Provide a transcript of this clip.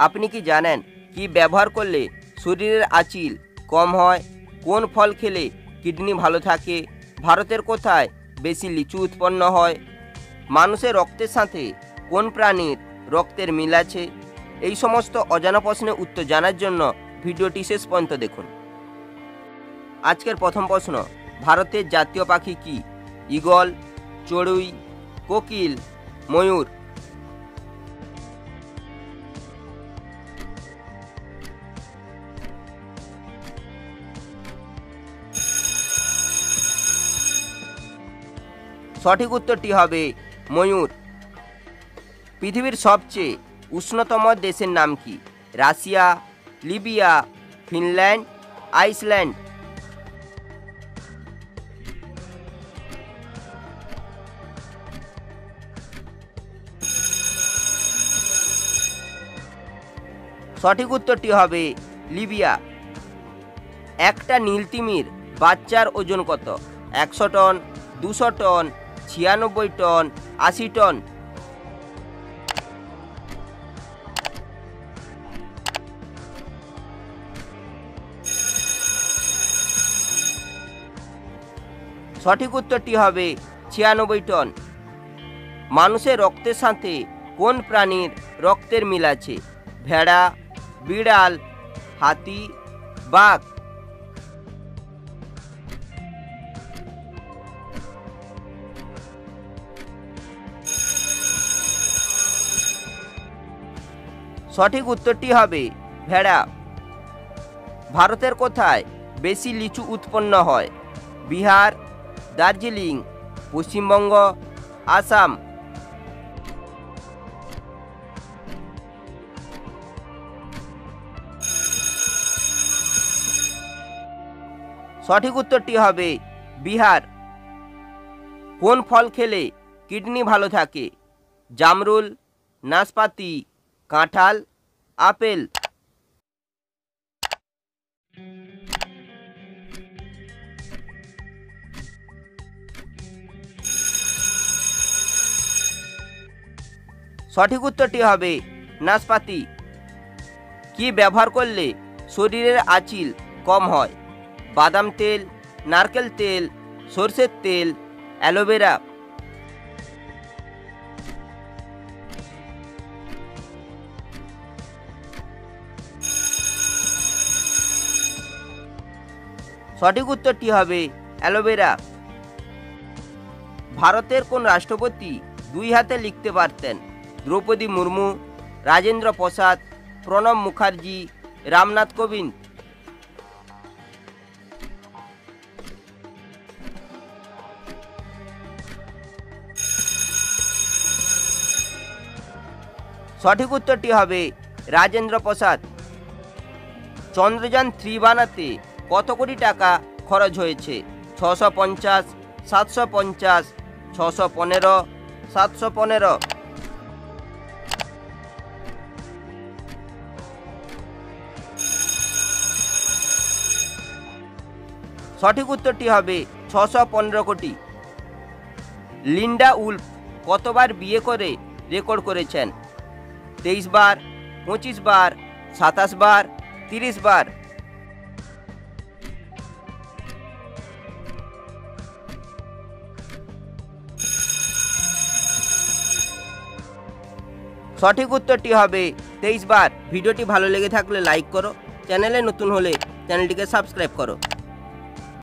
আপনি কি জানেন কি ব্যবহার করলে শরীরের আঁচিল কম হয়? কোন ফল খেলে কিডনি ভালো থাকে? ভারতের কোথায় বেশি লিচু উৎপন্ন হয়? মানুষের রক্তের সাথে কোন প্রাণীর রক্তের মিল আছে? এই সমস্ত অজানা প্রশ্নের উত্তর জানার জন্য ভিডিওটি শেষ পর্যন্ত দেখুন। আজকের প্রথম প্রশ্ন, ভারতের জাতীয় পাখি কি? ঈগল, চড়ুই, কোকিল, ময়ূর। সঠিক উত্তরটি হবে ময়ূর। পৃথিবীর সবচেয়ে উষ্ণতম দেশের নাম কি? Russia, Libya, Finland, Iceland. সঠিক উত্তরটি হবে লিবিয়া। একটা নীলতিমির বাচ্চার ওজন কত? 100 টন, 200 টন, 96 টন, 80 টন। সঠিক উত্তরটি হবে 96 টন। মানুষের রক্তের সাথে কোন প্রাণীর রক্তের মিল আছে? ভেড়া, বিড়াল, হাতি, বাঘ। সঠিক উত্তরটি হবে ভেড়া। ভারতের কোথায় বেশি লিচু উৎপন্ন হয়? বিহার, দার্জিলিং, পশ্চিমবঙ্গ, আসাম। সঠিক উত্তরটি হবে বিহার। কোন ফল খেলে কিডনি ভালো থাকে? জামরুল, নাশপাতি, কাঁঠাল, আপেল। সঠিক উত্তরটি হবে নাশপাতি। কি ব্যবহার করলে শরীরের আঁচিল কম হয়? বাদাম তেল, নারকেল তেল, সরষের তেল, অ্যালোভেরা। সঠিক উত্তরটি হবে অ্যালোভেরা। ভারতের কোন রাষ্ট্রপতি 2 হাতে লিখতে পারতেন? দ্রৌপদী মুর্মু, রাজেন্দ্র প্রসাদ, প্রণব মুখার্জি, রামনাথ কোবিন্দ। সঠিক উত্তরটি হবে রাজেন্দ্র প্রসাদ। চন্দ্রযান 3 বানাতে কত কোটি টাকা খরচ হয়েছে? 650, 750, 615, 715। সঠিক উত্তরটি হবে 615 কোটি। লিন্ডা উলফ কতবার বিয়ে করে রেকর্ড করেছেন? 23 বার, 25 বার, 27 বার, 30 বার। সঠিক উত্তরটি হবে 23 বার। ভিডিওটি ভালো লেগে থাকলে লাইক করো, চ্যানেলে নতুন হলে চ্যানেলটিকে সাবস্ক্রাইব করো।